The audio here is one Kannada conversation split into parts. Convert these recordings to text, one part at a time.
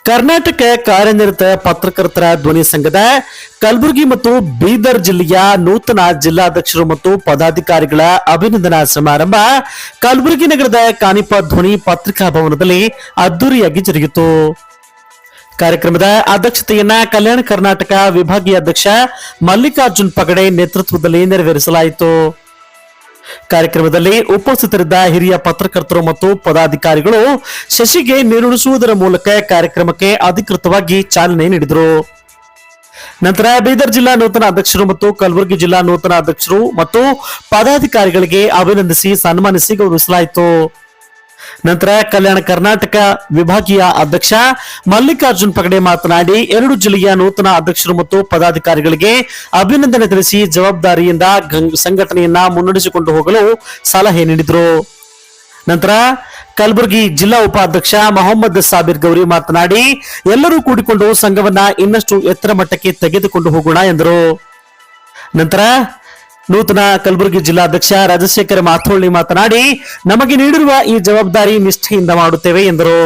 ಕರ್ನಾಟಕ ಕಾರ್ಯನಿರತ ಪತ್ರಕರ್ತರ ಧ್ವನಿ ಸಂಘದ ಕಲಬುರಗಿ ಮತ್ತು ಬೀದರ್ ಜಿಲ್ಲೆಯ ನೂತನ ಜಿಲ್ಲಾಧ್ಯಕ್ಷರು ಮತ್ತು ಪದಾಧಿಕಾರಿಗಳ ಅಭಿನಂದನಾ ಸಮಾರಂಭ ಕಲಬುರಗಿ ನಗರದ ಕಾನಿಪ ಧ್ವನಿ ಪತ್ರಿಕಾ ಭವನದಲ್ಲಿ ಅದ್ದೂರಿಯಾಗಿ ಜರುಗಿತು. ಕಾರ್ಯಕ್ರಮದ ಅಧ್ಯಕ್ಷತೆಯನ್ನ ಕಲ್ಯಾಣ ಕರ್ನಾಟಕ ವಿಭಾಗೀಯ ಅಧ್ಯಕ್ಷ ಮಲ್ಲಿಕಾರ್ಜುನ್ ಪಗಡೆ ನೇತೃತ್ವದಲ್ಲಿ ನೆರವೇರಿಸಲಾಯಿತು. ಕಾರ್ಯಕ್ರಮದಲ್ಲಿ ಉಪಸ್ಥಿತರಿದ್ದ ಹಿರಿಯ ಪತ್ರಕರ್ತರು ಮತ್ತು ಪದಾಧಿಕಾರಿಗಳು ಶಶಿಗೆ ನೀರುಣಿಸುವುದರ ಮೂಲಕ ಕಾರ್ಯಕ್ರಮಕ್ಕೆ ಅಧಿಕೃತವಾಗಿ ಚಾಲನೆ ನೀಡಿದರು. ನಂತರ ಬೀದರ್ ಜಿಲ್ಲಾ ನೂತನ ಅಧ್ಯಕ್ಷರು ಮತ್ತು ಕಲಬುರಗಿ ಜಿಲ್ಲಾ ನೂತನ ಅಧ್ಯಕ್ಷರು ಮತ್ತು ಪದಾಧಿಕಾರಿಗಳಿಗೆ ಅಭಿನಂದಿಸಿ ಸನ್ಮಾನಿಸಿ ಗೌರವಿಸಲಾಯಿತು. ನಂತರ ಕಲ್ಯಾಣ ಕರ್ನಾಟಕ ವಿಭಾಗೀಯ ಅಧ್ಯಕ್ಷ ಮಲ್ಲಿಕಾರ್ಜುನ್ ಪಗಡೆ ಮಾತನಾಡಿ 2 ಜಿಲ್ಲೆಯ ನೂತನ ಅಧ್ಯಕ್ಷರು ಮತ್ತು ಪದಾಧಿಕಾರಿಗಳಿಗೆ ಅಭಿನಂದನೆ ತಿಳಿಸಿ ಜವಾಬ್ದಾರಿಯಿಂದ ಸಂಘಟನೆಯನ್ನ ಮುನ್ನಡೆಸಿಕೊಂಡು ಹೋಗಲು ಸಲಹೆ ನೀಡಿದರು. ನಂತರ ಕಲಬುರಗಿ ಜಿಲ್ಲಾ ಉಪಾಧ್ಯಕ್ಷ ಮೊಹಮ್ಮದ್ ಸಾಬಿರ್ ಗೌರಿ ಮಾತನಾಡಿ ಎಲ್ಲರೂ ಕೂಡಿಕೊಂಡು ಸಂಘವನ್ನ ಇನ್ನಷ್ಟು ಎತ್ತರ ಮಟ್ಟಕ್ಕೆ ತೆಗೆದುಕೊಂಡು ಹೋಗೋಣ ಎಂದರು. ನಂತರ ನೂತನ ಕಲಬುರಗಿ ಜಿಲ್ಲಾಧ್ಯಕ್ಷ ರಾಜಶೇಖರ ಮಾಥೋಳ್ಳಿ ಮಾತನಾಡಿ ನಮಗೆ ನೀಡಿರುವ ಈ ಜವಾಬ್ದಾರಿ ನಿಷ್ಠೆಯಿಂದ ಮಾಡುತ್ತೇವೆ ಎಂದರು.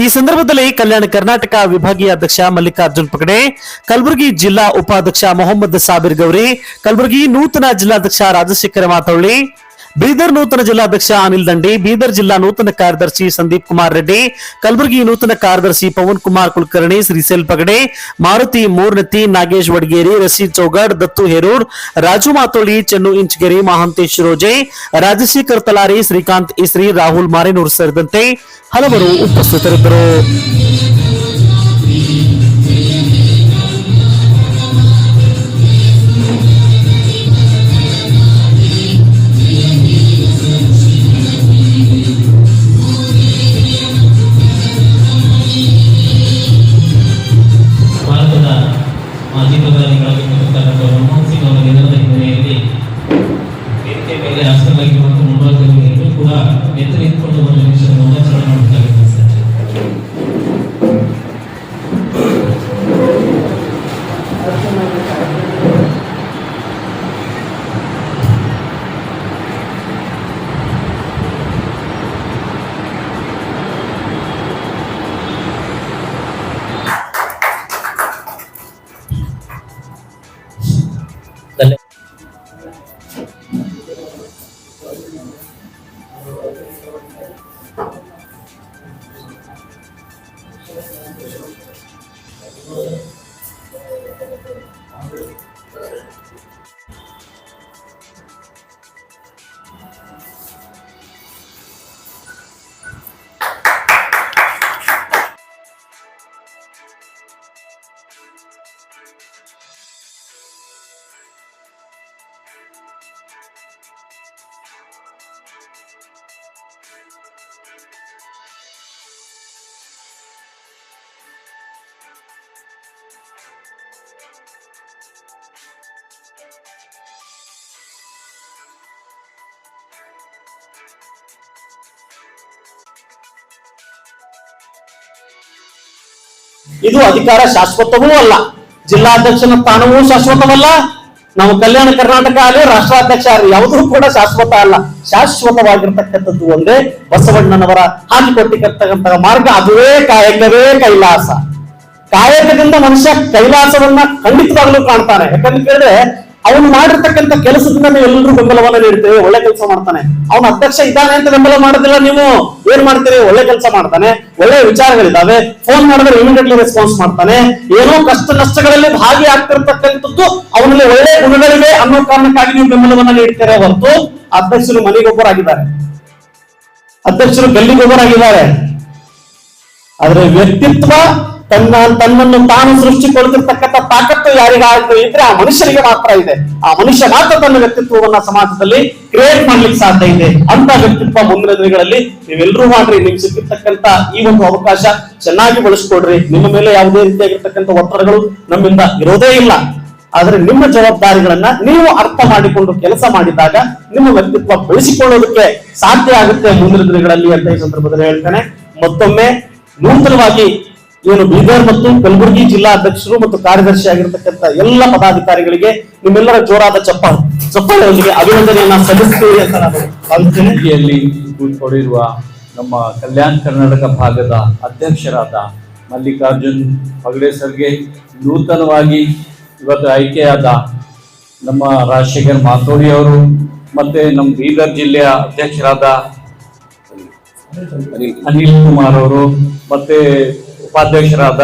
ಈ ಸಂದರ್ಭದಲ್ಲಿ ಕಲ್ಯಾಣ ಕರ್ನಾಟಕ ವಿಭಾಗೀಯ ಅಧ್ಯಕ್ಷ ಮಲ್ಲಿಕಾರ್ಜುನ್ ಪಗಡೆ, ಕಲಬುರಗಿ ಜಿಲ್ಲಾ ಉಪಾಧ್ಯಕ್ಷ ಮೊಹಮ್ಮದ್ ಸಾಬಿರ್ ಗೌರಿ, ಕಲಬುರಗಿ ನೂತನ ಜಿಲ್ಲಾಧ್ಯಕ್ಷ ರಾಜಶೇಖರ ಮಾಥೋಳ್ಳಿ, ಬೀದರ್ ನೂತನ ಜಿಲ್ಲಾಧ್ಯಕ್ಷ ಅನಿಲ್ ದಂಡಿ, ಬೀದರ್ ಜಿಲ್ಲಾ ನೂತನ ಕಾರ್ಯದರ್ಶಿ ಸಂದೀಪ್ ಕುಮಾರ್ ರೆಡ್ಡಿ, ಕಲಬುರಗಿ ನೂತನ ಕಾರ್ಯದರ್ಶಿ ಪವನ್ ಕುಮಾರ್ ಕುಲಕರ್ಣಿ, ಶ್ರೀಸೇಲ್ ಪಗಡೆ, ಮಾರುತಿ ಮೂರ್ನತಿ, ನಾಗೇಶ್ ವಡಗೇರಿ, ರಶೀದ್ ಚೌಗಡ್, ದತ್ತು ಹೇರೂರ್, ರಾಜು ಮಾತೋಳಿ, ಚೆನ್ನು ಇಂಚಗೇರಿ, ಮಹಾಂತೇಶ್ ರೋಜೆ, ರಾಜಶೇಖರ್ ತಲಾರಿ, ಶ್ರೀಕಾಂತ್ ಇಸ್ರಿ, ರಾಹುಲ್ ಮಾರೇನೂರ್ ಸೇರಿದಂತೆ ಹಲವರು ಉಪಸ್ಥಿತರಿದ್ದರು. ಮಾಜಿ ಪ್ರಧಾನಿಗಳಾಗಿ ಮನಮೋಹನ್ ಸಿಂಗ್ ಅವರ ದಿನದ ಹಿನ್ನೆಲೆಯಲ್ಲಿ ವೇದಿಕೆ ಮೇಲೆ ಆಸನವಾಗಿರುವಂತಹ ಮುಂಬಾಗಿಲು ಕೂಡ ಎದ್ದು ನಿಂತುಕೊಂಡು ಒಂದು ನಿಮಿಷ ಮೌನಾಚರಣೆ ಮಾಡಬೇಕಾಗಿದೆ ಸರ್. ಇದು ಅಧಿಕಾರ ಶಾಶ್ವತವೂ ಅಲ್ಲ, ಜಿಲ್ಲಾಧ್ಯಕ್ಷನ ಸ್ಥಾನವೂ ಶಾಶ್ವತವಲ್ಲ, ನಾವು ಕಲ್ಯಾಣ ಕರ್ನಾಟಕ ಅಲ್ಲಿ ರಾಷ್ಟ್ರಾಧ್ಯಕ್ಷ ಯಾವುದೂ ಕೂಡ ಶಾಶ್ವತ ಅಲ್ಲ. ಶಾಶ್ವತವಾಗಿರ್ತಕ್ಕಂಥದ್ದು ಒಂದೇ ಬಸವಣ್ಣನವರ ಹಾಕಿಕೊಟ್ಟಿರ್ತಕ್ಕಂತಹ ಮಾರ್ಗ, ಅದುವೇ ಕಾಯಕವೇ ಕೈಲಾಸ. ಕಾಯಕದಿಂದ ಮನುಷ್ಯ ಕೈಲಾಸವನ್ನ ಖಂಡಿತವಾಗ್ಲೂ ಕಾಣ್ತಾನೆ. ಯಾಕಂತ ಕೇಳಿದ್ರೆ ಅವನು ಮಾಡಿರ್ತಕ್ಕಂಥ ಕೆಲಸದಿಂದ ನೀವು ಎಲ್ಲರೂ ಬೆಂಬಲವನ್ನ ನೀಡ್ತೇವೆ. ಒಳ್ಳೆ ಕೆಲಸ ಮಾಡ್ತಾನೆ, ಅವನ ಅಧ್ಯಕ್ಷ ಇದ್ದಾನೆ ಅಂತ ಬೆಂಬಲ ಮಾಡೋದಿಲ್ಲ. ನೀವು ಏನ್ ಮಾಡ್ತೀರಿ? ಒಳ್ಳೆ ಕೆಲಸ ಮಾಡ್ತಾನೆ, ಒಳ್ಳೆ ವಿಚಾರಗಳಿದ್ದಾವೆ, ಫೋನ್ ಮಾಡಿದ್ರೆ ಇಮಿಡಿಯೇಟ್ಲಿ ರೆಸ್ಪಾನ್ಸ್ ಮಾಡ್ತಾನೆ, ಏನೋ ಕಷ್ಟ ನಷ್ಟಗಳಲ್ಲಿ ಭಾಗಿಯಾಗ್ತಿರ್ತಕ್ಕಂಥದ್ದು ಅವನಲ್ಲಿ ಒಳ್ಳೆ ಗುಣಗಳಿವೆ ಅನ್ನೋ ಕಾರಣಕ್ಕಾಗಿ ನೀವು ಬೆಂಬಲವನ್ನ ನೀಡ್ತೀರಾ ಹೊರತು ಅಧ್ಯಕ್ಷರು ಮನೆಗೊಬ್ಬರಾಗಿದ್ದಾರೆ, ಅಧ್ಯಕ್ಷರು ಗಲ್ಲಿಗೊಬ್ಬರಾಗಿದ್ದಾರೆ. ಆದ್ರೆ ವ್ಯಕ್ತಿತ್ವ ತನ್ನನ್ನು ತಾನು ಸೃಷ್ಟಿಕೊಳ್ತಿರ್ತಕ್ಕಂಥ ತಾಕತ್ತು ಯಾರಿಗಾದ್ರೂ ಇದ್ರೆ ಆ ಮನುಷ್ಯರಿಗೆ ಮಾತ್ರ ಇದೆ. ಆ ಮನುಷ್ಯ ಮಾತ್ರ ತನ್ನ ವ್ಯಕ್ತಿತ್ವವನ್ನ ಸಮಾಜದಲ್ಲಿ ಕ್ರಿಯೇಟ್ ಮಾಡ್ಲಿಕ್ಕೆ ಸಾಧ್ಯ ಇದೆ. ಅಂತ ವ್ಯಕ್ತಿತ್ವ ಮುಂದಿನ ದಿನಗಳಲ್ಲಿ ನೀವೆಲ್ಲರೂ ಮಾಡ್ರಿ. ನಿಮ್ಗೆ ಸಿಕ್ಕಿರ್ತಕ್ಕಂಥ ಈ ಒಂದು ಅವಕಾಶ ಚೆನ್ನಾಗಿ ಬಳಸ್ಕೊಡ್ರಿ. ನಿಮ್ಮ ಮೇಲೆ ಯಾವುದೇ ರೀತಿಯಾಗಿರ್ತಕ್ಕಂಥ ಒತ್ತಡಗಳು ನಮ್ಮಿಂದ ಇರೋದೇ ಇಲ್ಲ. ಆದ್ರೆ ನಿಮ್ಮ ಜವಾಬ್ದಾರಿಗಳನ್ನ ನೀವು ಅರ್ಥ ಮಾಡಿಕೊಂಡು ಕೆಲಸ ಮಾಡಿದಾಗ ನಿಮ್ಮ ವ್ಯಕ್ತಿತ್ವ ಬೆಳೆಸಿಕೊಳ್ಳೋದಕ್ಕೆ ಸಾಧ್ಯ ಆಗುತ್ತೆ ಮುಂದಿನ ದಿನಗಳಲ್ಲಿ ಅಂತ ಈ ಸಂದರ್ಭದಲ್ಲಿ ಹೇಳ್ತೇನೆ. ಮತ್ತೊಮ್ಮೆ ನೂತನವಾಗಿ ಏನು ಬೀದರ್ ಮತ್ತು ಕಲಬುರಗಿ ಜಿಲ್ಲಾ ಅಧ್ಯಕ್ಷರು ಮತ್ತು ಕಾರ್ಯದರ್ಶಿ ಆಗಿರತಕ್ಕಂಥ ಎಲ್ಲ ಪದಾಧಿಕಾರಿಗಳಿಗೆ ನಿಮ್ಮೆಲ್ಲರ ಜೋರಾದ ಚಪ್ಪಾಳೆಯೊಂದಿಗೆ ಅಭಿನಂದನೆಯನ್ನ ಸಲ್ಲಿಸುತ್ತೇವೆ ಅಂತ ನಾನು ಭಾವಿಸ್ತೇನೆ. ಕೂತ್ಕೊಂಡಿರುವ ನಮ್ಮ ಕಲ್ಯಾಣ ಕರ್ನಾಟಕ ಭಾಗದ ಅಧ್ಯಕ್ಷರಾದ ಮಲ್ಲಿಕಾರ್ಜುನ್ ಹೆಗಡೆ ಸರ್ಗೆ ನೂತನವಾಗಿ ಇವತ್ತು ಆಯ್ಕೆಯಾದ ನಮ್ಮ ರಾಜಶೇಖರ್ ಮಾತೋಡಿ ಅವರು ಮತ್ತು ನಮ್ಮ ಬೀದರ್ ಜಿಲ್ಲೆಯ ಅಧ್ಯಕ್ಷರಾದ ಅನಿಲ್ ಕುಮಾರ್ ಅವರು ಮತ್ತು ಉಪಾಧ್ಯಕ್ಷರಾದ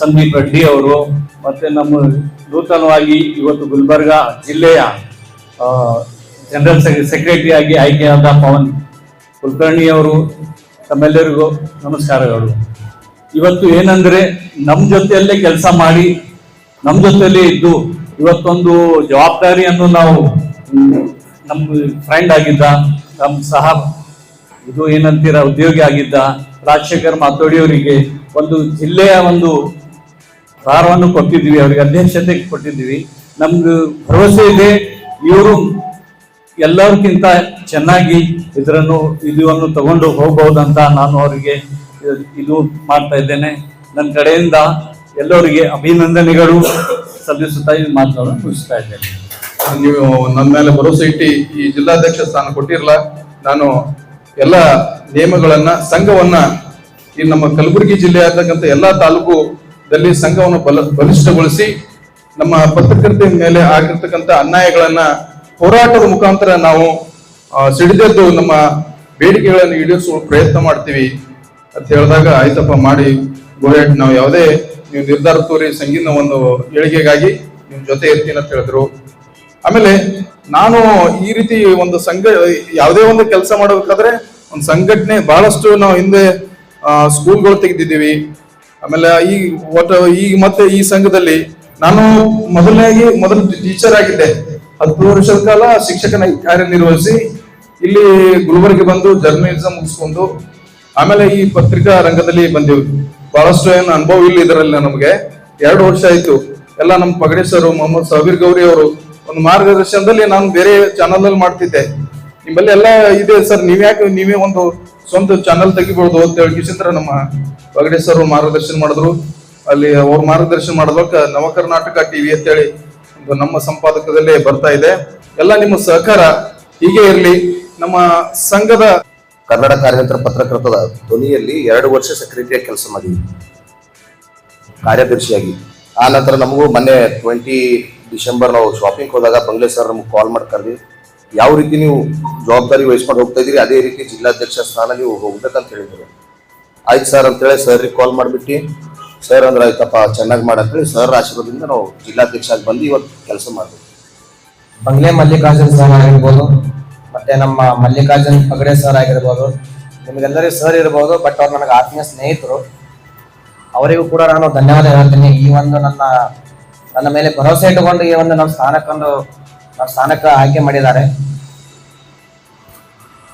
ಸಂದೀಪ್ ರೆಡ್ಡಿ ಅವರು ಮತ್ತು ನಮ್ಮ ನೂತನವಾಗಿ ಇವತ್ತು ಗುಲ್ಬರ್ಗಾ ಜಿಲ್ಲೆಯ ಜನರಲ್ ಸೆಕ್ರೆಟರಿ ಆಗಿ ಆಯ್ಕೆಯಾದ ಪವನ್ ಕುಲಕರ್ಣಿ ಅವರು, ತಮ್ಮೆಲ್ಲರಿಗೂ ನಮಸ್ಕಾರಗಳು. ಇವತ್ತು ಏನಂದ್ರೆ ನಮ್ಮ ಜೊತೆಯಲ್ಲೇ ಕೆಲಸ ಮಾಡಿ ನಮ್ಮ ಜೊತೆಯಲ್ಲೇ ಇದ್ದು ಇವತ್ತೊಂದು ಜವಾಬ್ದಾರಿಯನ್ನು ನಾವು ನಮ್ಮ ಫ್ರೆಂಡ್ ಆಗಿದ್ದ ನಮ್ಮ ಸಹ ಇದು ಏನಂತೀರ ಉದ್ಯೋಗಿ ಆಗಿದ್ದ ರಾಜಶೇಖರ್ ಮಾತೋಡಿ ಅವರಿಗೆ ಒಂದು ಜಿಲ್ಲೆಯ ಒಂದು ಭಾರವನ್ನು ಕೊಟ್ಟಿದ್ವಿ, ಅವರಿಗೆ ಅಧ್ಯಕ್ಷತೆ ಕೊಟ್ಟಿದ್ವಿ. ನಮ್ಗೆ ಭರವಸೆ ಇದೆ ಇವರು ಎಲ್ಲರಿಗಿಂತ ಚೆನ್ನಾಗಿ ಇದನ್ನು ತಗೊಂಡು ಹೋಗ್ಬಹುದಂತ ನಾನು ಅವರಿಗೆ ಇದು ಮಾಡ್ತಾ ಇದ್ದೇನೆ. ನನ್ನ ಕಡೆಯಿಂದ ಎಲ್ಲರಿಗೆ ಅಭಿನಂದನೆಗಳು ಸಲ್ಲಿಸುತ್ತಾ ಈ ಮಾತನ್ನು ಮುಗಿಸ್ತಾ ಇದ್ದೇನೆ. ನೀವು ನನ್ನ ಮೇಲೆ ಭರವಸೆ ಇಟ್ಟು ಈ ಜಿಲ್ಲಾಧ್ಯಕ್ಷ ಸ್ಥಾನ ಕೊಟ್ಟಿರಲ್ಲ. ನಾನು ಎಲ್ಲ ನಿಯಮಗಳನ್ನ ಸಂಘವನ್ನ ಈ ನಮ್ಮ ಕಲಬುರಗಿ ಜಿಲ್ಲೆಯಾದಂತ ಎಲ್ಲಾ ತಾಲೂಕುದಲ್ಲಿ ಸಂಘವನ್ನು ಬಲಿಷ್ಠಗೊಳಿಸಿ ನಮ್ಮ ಪತ್ರಕರ್ತೆ ಮೇಲೆ ಆಗಿರ್ತಕ್ಕಂಥ ಅನ್ಯಾಯಗಳನ್ನ ಹೋರಾಟದ ಮುಖಾಂತರ ನಾವು ಸಿಡಿದೆದ್ದು ನಮ್ಮ ಬೇಡಿಕೆಗಳನ್ನು ಈಡೇರಿಸುವ ಪ್ರಯತ್ನ ಮಾಡ್ತೀವಿ ಅಂತ ಹೇಳಿದಾಗ, ಆಯ್ತಪ್ಪ ಮಾಡಿ ಗೋಯಟ್, ನಾವು ಯಾವುದೇ ನೀವು ನಿರ್ಧಾರ ತೋರಿ ಸಂಗೀತ ಒಂದು ಏಳಿಗೆಗಾಗಿ ನಿಮ್ ಜೊತೆ ಇರ್ತೀನಿ ಅಂತ ಹೇಳಿದ್ರು. ಆಮೇಲೆ ನಾನು ಈ ರೀತಿ ಒಂದು ಸಂಘ ಯಾವುದೇ ಒಂದು ಕೆಲಸ ಮಾಡಬೇಕಾದ್ರೆ ಒಂದು ಸಂಘಟನೆ ಬಹಳಷ್ಟು ನಾವು ಹಿಂದೆ ಸ್ಕೂಲ್ಗಳು ತೆಗೆದಿದ್ದೀವಿ. ಆಮೇಲೆ ಈಗ ಮತ್ತೆ ಈ ಸಂಘದಲ್ಲಿ ನಾನು ಮೊದಲು ಟೀಚರ್ ಆಗಿದ್ದೆ. 10 ವರ್ಷದ ಕಾಲ ಶಿಕ್ಷಕನಾಗಿ ಕಾರ್ಯನಿರ್ವಹಿಸಿ ಇಲ್ಲಿ ಗುಲ್ಬರ್ಗೆ ಬಂದು ಜರ್ನಲಿಸಂ ಮುಗಿಸ್ಕೊಂಡು ಆಮೇಲೆ ಈ ಪತ್ರಿಕಾ ರಂಗದಲ್ಲಿ ಬಂದೆವು. ಬಹಳಷ್ಟು ಏನು ಅನುಭವ ಇಲ್ಲ ಇದರಲ್ಲಿ ನಮಗೆ. 2 ವರ್ಷ ಆಯ್ತು. ಎಲ್ಲ ನಮ್ಮ ಪಗಡೆ ಸರ್, ಮೊಹಮ್ಮದ್ ಸಾಬೀರ್ ಗೌರಿ ಅವರು ಒಂದು ಮಾರ್ಗದರ್ಶನದಲ್ಲಿ ನಾನು ಬೇರೆ ಚಾನಲ್ ಅಲ್ಲಿ ಮಾಡ್ತಿದ್ದೆ. ನಿಮ್ಮಲ್ಲಿ ಎಲ್ಲ ಇದೆ ಸರ್, ನೀವೇ ಒಂದು ಸ್ವಂತ ಚಾನಲ್ ತೆಗಿಬಹುದು ಅಂತ ಹೇಳಿ ನಮ್ಮ ಪಗಡೆ ಸರ್ ಮಾರ್ಗದರ್ಶನ ಮಾಡಿದ್ರು. ಅಲ್ಲಿ ಅವ್ರ ಮಾರ್ಗದರ್ಶನ ಮಾಡೋದಕ್ಕೆ ನವ ಕರ್ನಾಟಕ ಟಿವಿ ಅಂತೇಳಿ ಒಂದು ನಮ್ಮ ಸಂಪಾದಕದಲ್ಲೇ ಬರ್ತಾ ಇದೆ. ಎಲ್ಲ ನಿಮ್ಮ ಸಹಕಾರ ಹೀಗೆ ಇರಲಿ. ನಮ್ಮ ಸಂಘದ ಕನ್ನಡ ಕಾರ್ಯತಂತ್ರ ಪತ್ರಕರ್ತರ ಧ್ವನಿಯಲ್ಲಿ 2 ವರ್ಷ ಸೆಕ್ರೆಟರಿಯಾಗಿ ಕೆಲಸ ಮಾಡಿದ್ವಿ, ಕಾರ್ಯದರ್ಶಿಯಾಗಿ. ಆ ನಂತರ ನಮಗೂ ಮೊನ್ನೆ 20 ಡಿಸೆಂಬರ್ ನಾವು ಶಾಪಿಂಗ್ ಹೋದಾಗ ಬಂಗ್ಲೆ ಸರ್ ನಮ್ಗೆ ಕಾಲ್ ಮಾಡಿ ಕರೆದಿ, ಯಾವ ರೀತಿ ನೀವು ಜವಾಬ್ದಾರಿ ವಹಿಸ್ಕೊಂಡು ಹೋಗ್ತಾ ಇದ್ದೀರಿ ಅದೇ ರೀತಿ ಜಿಲ್ಲಾಧ್ಯಕ್ಷ ಸ್ಥಾನ ನೀವು ಹೋಗ್ಬೇಕಂತ ಹೇಳಿದ್ರು. ಆಯ್ತು ಸರ್ ಅಂತೇಳಿ ಸರ್ರಿಗೆ ಕಾಲ್ ಮಾಡಿಬಿಟ್ಟು, ಸರ್ ಅಂದ್ರೆ ಆಯ್ತಪ್ಪ ಚೆನ್ನಾಗಿ ಮಾಡಂತೇಳಿ ಸರ್ ಆಶೀರ್ವಾದದಿಂದ ನಾವು ಜಿಲ್ಲಾಧ್ಯಕ್ಷ ಆಗಿ ಬಂದು ಇವತ್ತು ಕೆಲಸ ಮಾಡ್ಬೇಕು. ಬಂಗ್ಲೆ ಮಲ್ಲಿಕಾರ್ಜುನ್ ಸರ್ ಆಗಿರ್ಬೋದು, ಮತ್ತೆ ನಮ್ಮ ಮಲ್ಲಿಕಾರ್ಜುನ್ ಪಗಡೆ ಸರ್ ಆಗಿರ್ಬೋದು, ನಿಮಗೆಲ್ಲರಿಗೂ ಸರ್ ಇರ್ಬೋದು, ಬಟ್ ಅವ್ರು ನನಗೆ ಆತ್ಮೀಯ ಸ್ನೇಹಿತರು. ಅವರಿಗೂ ಕೂಡ ನಾನು ಧನ್ಯವಾದ ಹೇಳ್ತೀನಿ. ಈ ಒಂದು ನನ್ನ ಮೇಲೆ ಭರವಸೆ ಇಟ್ಟುಕೊಂಡು ಈ ಒಂದು ನಮ್ಮ ಸ್ಥಾನಕ್ಕೆ ಆಯ್ಕೆ ಮಾಡಿದ್ದಾರೆ.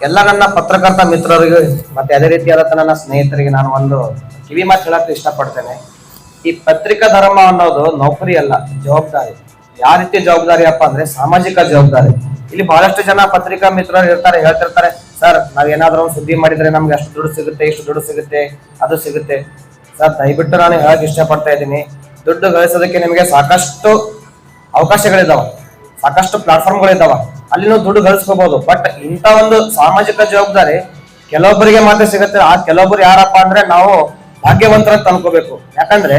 ಎಲ್ಲ ನನ್ನ ಪತ್ರಕರ್ತ ಮಿತ್ರರಿಗೆ ಮತ್ತೆ ಅದೇ ರೀತಿಯಾದ ನನ್ನ ಸ್ನೇಹಿತರಿಗೆ ನಾನು ಒಂದು ಕಿವಿ ಮಾತು ಹೇಳಕ್ಕೆ ಇಷ್ಟಪಡ್ತೇನೆ. ಈ ಪತ್ರಿಕಾ ಧರ್ಮ ಅನ್ನೋದು ನೌಕರಿ ಅಲ್ಲ, ಜವಾಬ್ದಾರಿ. ಯಾವ ರೀತಿ ಜವಾಬ್ದಾರಿ ಅಪ್ಪ ಅಂದ್ರೆ ಸಾಮಾಜಿಕ ಜವಾಬ್ದಾರಿ. ಇಲ್ಲಿ ಬಹಳಷ್ಟು ಜನ ಪತ್ರಿಕಾ ಮಿತ್ರರು ಇರ್ತಾರೆ, ಹೇಳ್ತಿರ್ತಾರೆ, ಸರ್ ನಾವೇನಾದ್ರೂ ಸುದ್ದಿ ಮಾಡಿದ್ರೆ ನಮ್ಗೆ ಅಷ್ಟು ದುಡ್ಡು ಸಿಗುತ್ತೆ, ಇಷ್ಟು ದುಡ್ಡು ಸಿಗುತ್ತೆ, ಅದು ಸಿಗುತ್ತೆ. ಸರ್ ದಯವಿಟ್ಟು ನಾನು ಹೇಳಕ್ ಇಷ್ಟಪಡ್ತಾ ಇದ್ದೀನಿ, ದುಡ್ಡು ಗಳಿಸೋದಕ್ಕೆ ನಿಮಗೆ ಸಾಕಷ್ಟು ಅವಕಾಶಗಳಿದಾವ, ಸಾಕಷ್ಟು ಪ್ಲಾಟ್ಫಾರ್ಮ್ಗಳಿದಾವ, ಅಲ್ಲಿ ನೀವು ದುಡ್ಡು ಗಳಿಸ್ಕೋಬಹುದು. ಬಟ್ ಇಂಥ ಒಂದು ಸಾಮಾಜಿಕ ಜವಾಬ್ದಾರಿ ಕೆಲವೊಬ್ಬರಿಗೆ ಮಾತ್ರ ಸಿಗುತ್ತೆ. ಆ ಕೆಲವೊಬ್ಬರು ಯಾರಪ್ಪ ಅಂದ್ರೆ ನಾವು ಭಾಗ್ಯವಂತರ ಅನ್ಕೋಬೇಕು. ಯಾಕಂದ್ರೆ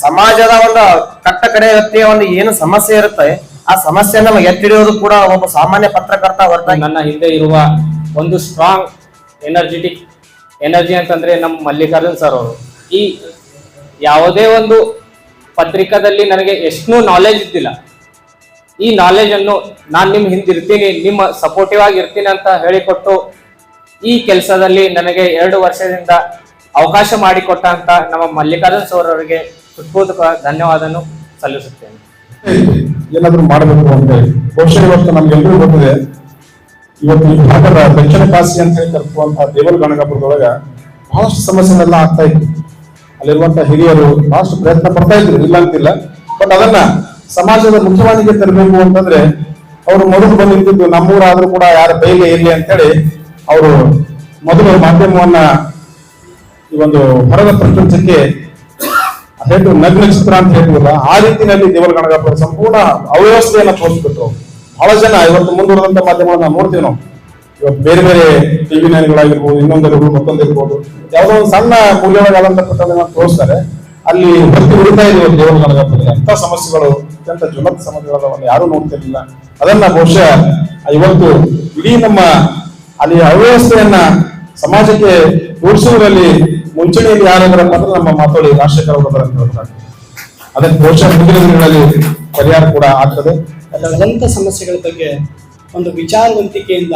ಸಮಾಜದ ಒಂದು ಕಟ್ಟ ಕಡೆ ವ್ಯಕ್ತಿಯ ಒಂದು ಏನು ಸಮಸ್ಯೆ ಇರುತ್ತೆ ಆ ಸಮಸ್ಯೆಯನ್ನು ಎತ್ತಿಡಿಯೋದು ಕೂಡ ಒಬ್ಬ ಸಾಮಾನ್ಯ ಪತ್ರಕರ್ತ ಹೊರತಾಗಿ. ನನ್ನ ಹಿಂದೆ ಇರುವ ಒಂದು ಸ್ಟ್ರಾಂಗ್ ಎನರ್ಜಿ ಅಂತಂದ್ರೆ ನಮ್ಮ ಮಲ್ಲಿಕಾರ್ಜುನ್ ಸರ್ ಅವರು. ಈ ಯಾವುದೇ ಒಂದು ಪತ್ರಿಕಾದಲ್ಲಿ ನನಗೆ ಎಷ್ಟು ನಾಲೆಜ್ ಇದ್ದಿಲ್ಲ, ಈ ನಾಲೆಜ್ ಅನ್ನು ನಾನು ನಿಮ್ಮ ಹಿಂದಿರ್ತೀನಿ, ನಿಮ್ಮ ಸಪೋರ್ಟಿವ್ ಆಗಿ ಇರ್ತೀನಿ ಅಂತ ಹೇಳಿಕೊಟ್ಟು ಈ ಕೆಲಸದಲ್ಲಿ ನನಗೆ 2 ವರ್ಷದಿಂದ ಅವಕಾಶ ಮಾಡಿಕೊಟ್ಟ ಅಂತ ನಮ್ಮ ಮಲ್ಲಿಕಾರ್ಜುನ್ ಸರ್ ಅವರಿಗೆ ಹೃತ್ಪೂರ್ವಕ ಧನ್ಯವಾದನು ಸಲ್ಲಿಸುತ್ತೇನೆ. ಏನಾದ್ರೂ ಮಾಡಬೇಕು ಅಂತ ಹೇಳಿ ಬಹುಶಃ ಇವತ್ತು ನಮ್ಗೆಲ್ಲರೂ ಗೊತ್ತಿದೆ. ಇವತ್ತು ಈ ಭಾಗದ ದಕ್ಷಿಣ ಕಾಶಿ ಅಂತ ಹೇಳಿ ಕರೆಸುವಂತಹ ದೇವರ ಗಣಗಾಪುರದೊಳಗ ಬಹಳಷ್ಟು ಸಮಸ್ಯೆಗಳೆಲ್ಲ ಆಗ್ತಾ ಇತ್ತು. ಅಲ್ಲಿರುವಂತಹ ಹಿರಿಯರು ಬಹಳಷ್ಟು ಪ್ರಯತ್ನ ಪಡ್ತಾ ಇದ್ರು, ಇಲ್ಲ ಅಂತಿಲ್ಲ. ಬಟ್ ಅದನ್ನ ಸಮಾಜದ ಮುಖ್ಯವಾಹಿನಿಗೆ ತರಬೇಕು ಅಂತಂದ್ರೆ ಅವರು ಮೊದಲು ಬಂದಿದ್ದು ನಮ್ಮೂರಾದ್ರೂ ಕೂಡ ಯಾರ ಕೈಲೇ ಇರಲಿ ಅಂತ ಹೇಳಿ ಅವರು ಮೊದಲು ಮಾಧ್ಯಮವನ್ನ ಈ ಒಂದು ಹೊರದ ಪ್ರಪಂಚಕ್ಕೆ ಹೇಳು ನಗ್ನ ಚಿತ್ರ ಅಂತ ಹೇಳ್ತೀವಲ್ಲ, ಆ ರೀತಿಯಲ್ಲಿ ದೇವರ ಗಣಗಾಪುರ ಸಂಪೂರ್ಣ ಅವ್ಯವಸ್ಥೆಯನ್ನ ತೋರಿಸ್ಬಿಟ್ರು. ಬಹಳ ಜನ ಇವತ್ತು ಮುಂದುವರೆದಂತ ಮಾಧ್ಯಮಗಳನ್ನ ನೋಡ್ತೀವಿ ನಾವು. ಇವತ್ತು ಬೇರೆ ಬೇರೆ ಟಿವಿ ನೈನ್ಗಳಾಗಿರ್ಬೋದು, ಇನ್ನೊಂದಿರ್ಬೋದು, ಮತ್ತೊಂದಿರ್ಬೋದು, ಯಾವುದೋ ಒಂದು ಸಣ್ಣ ಮೂಲ್ಯವಾದಂತ ಪ್ರಕರಣ ತೋರಿಸ್ತಾರೆ, ಅಲ್ಲಿ ಭಕ್ತಿ ಉಳಿತಾ ಇದೆ ದೇವರ ಗಣಗಪ್ಪದಲ್ಲಿ. ಅಂತ ಸಮಸ್ಯೆಗಳು ಅತ್ಯಂತ ಜ್ವಲಂತ ಸಮಸ್ಯೆಗಳನ್ನು ಯಾರು ನೋಡ್ತಿರ್ಲಿಲ್ಲ. ಅದನ್ನ ಬಹುಶಃ ಇವತ್ತು ಇಡೀ ನಮ್ಮ ಅಲ್ಲಿ ಅವ್ಯವಸ್ಥೆಯನ್ನ ಸಮಾಜಕ್ಕೆ ತೋರಿಸುವುದರಲ್ಲಿ ಮುಂಚೂಣಿಯಲ್ಲಿ ಯಾರಾದ್ರಪ್ಪ ಅಂದ್ರೆ ನಮ್ಮ ಮಾತೋಳಿ ರಾಜಶೇಖರ್ ಅವರು ಅಂತ ಹೇಳ್ತಾರೆ. ಅದಕ್ಕೆ ಬಹುಶಃ ಮುಂದಿನ ದಿನಗಳಲ್ಲಿ ಪರಿಹಾರ ಕೂಡ ಆಗ್ತದೆ. ಜ್ವಲಂತ ಸಮಸ್ಯೆಗಳ ಬಗ್ಗೆ ಒಂದು ವಿಚಾರವಂತಿಕೆಯಿಂದ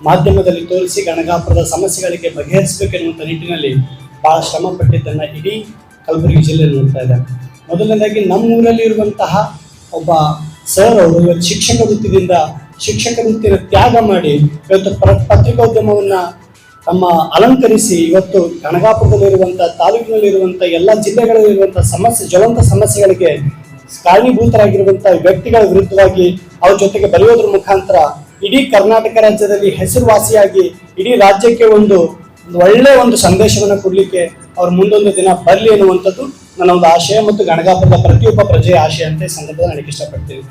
ಮಾಧ್ಯಮದಲ್ಲಿ ತೋರಿಸಿ ಗಣಗಾಪುರದ ಸಮಸ್ಯೆಗಳಿಗೆ ಬಗೆಹರಿಸಬೇಕೆನ್ನುವಂಥ ನಿಟ್ಟಿನಲ್ಲಿ ಬಹಳ ಶ್ರಮ ಪಟ್ಟಿದ್ದನ್ನು ಇಡೀ ಕಲಬುರಗಿ ಜಿಲ್ಲೆ ನೋಡ್ತಾ ಇದ್ದಾರೆ. ಮೊದಲನೇದಾಗಿ ನಮ್ಮೂರಲ್ಲಿ ಇರುವಂತಹ ಒಬ್ಬ ಸರ್ ಅವರು ಇವತ್ತು ಶಿಕ್ಷಕ ವೃತ್ತಿನ ತ್ಯಾಗ ಮಾಡಿ ಇವತ್ತು ಪತ್ರಿಕೋದ್ಯಮವನ್ನು ತಮ್ಮ ಅಲಂಕರಿಸಿ ಇವತ್ತು ಗಣಗಾಪುರದಲ್ಲಿರುವಂಥ ತಾಲೂಕಿನಲ್ಲಿರುವಂಥ ಎಲ್ಲ ಜಿಲ್ಲೆಗಳಲ್ಲಿರುವಂಥ ಜ್ವಲಂತ ಸಮಸ್ಯೆಗಳಿಗೆ ಕಾರಣೀಭೂತರಾಗಿರುವಂಥ ವ್ಯಕ್ತಿಗಳ ವಿರುದ್ಧವಾಗಿ ಅವ್ರ ಜೊತೆಗೆ ಬರೆಯೋದ್ರ ಮುಖಾಂತರ ಇಡೀ ಕರ್ನಾಟಕ ರಾಜ್ಯದಲ್ಲಿ ಹೆಸರುವಾಸಿಯಾಗಿ ಇಡೀ ರಾಜ್ಯಕ್ಕೆ ಒಂದು ಒಳ್ಳೆಯ ಒಂದು ಸಂದೇಶವನ್ನು ಕೊಡಲಿಕ್ಕೆ ಅವ್ರ ಮುಂದೊಂದು ದಿನ ಬರಲಿ ಎನ್ನುವಂಥದ್ದು ನನ್ನ ಒಂದು ಆಶಯ ಮತ್ತು ಗಣಗಾಪುರದ ಪ್ರತಿಯೊಬ್ಬ ಪ್ರಜೆಯ ಆಶಯ ಅಂತ ಈ ಸಂದರ್ಭದಲ್ಲಿ ನನಗೆ ಇಷ್ಟಪಡ್ತೀನಿ.